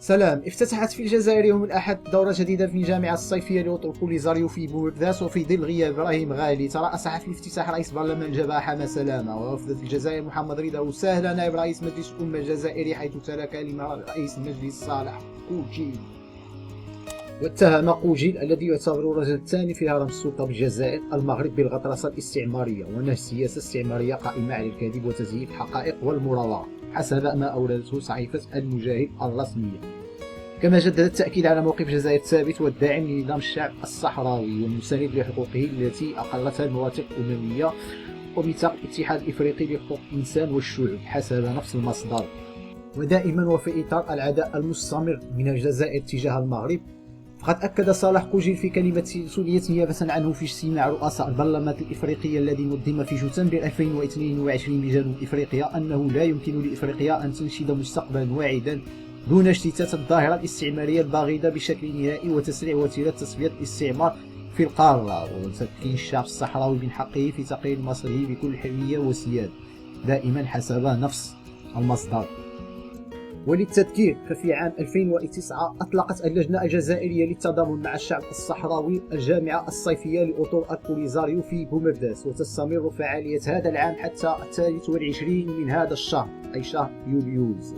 سلام. افتتحت في الجزائر يوم الأحد دورة جديدة في الجامعة الصيفية لأطر بوليزاريو في بورداس، وفي ظل غياب إبراهيم غالي ترأس حفل الافتتاح رئيس برلمان جبهة حما سلامة، ووفد الجزائر محمد رضا وسهلة نائب رئيس مجلس الأمة الجزائري، حيث تلا كلمة رئيس المجلس صالح قوجيل. واتهم قوجيل الذي يعتبر الرجل الثاني في هرم السلطة بالجزائر المغرب بالغطرسة الاستعمارية ونهج سياسة استعمارية قائمة على الكذب وتزييف الحقائق والمراوغة حسب ما أوردته صحيفة المجاهد الرسمية. كما جدد التأكيد على موقف الجزائر الثابت والداعم لنظام الشعب الصحراوي والمساند لحقوقه التي أقرتها المواثيق الأممية وميثاق الاتحاد الإفريقي لحقوق الإنسان والشعوب حسب نفس المصدر. ودائما وفي إطار العداء المستمر من الجزائر تجاه المغرب، فقد أكد صالح قوجيل في كلمة سوليت نيابة عنه في اجتماع رؤساء البرلمانات الإفريقية الذي نظم في شتنبر 2022 بجنوب إفريقيا أنه لا يمكن لإفريقيا أن تنشد مستقبلا واعدا دون اجتثاث الظاهرة الاستعمارية الباغضة بشكل نهائي وتسريع وتيرة تصفية الاستعمار في القارة وتمكين الشعب الصحراوي من حقه في تقرير مصيره بكل حرية وسيادة، دائما حسب نفس المصدر. وللتذكير، ففي عام 2009 أطلقت اللجنة الجزائرية للتضامن مع الشعب الصحراوي الجامعة الصيفية لأطر بوليزاريو في بومرداس، وتستمر فعالية هذا العام حتى 23 من هذا الشهر، أي شهر يوليوز.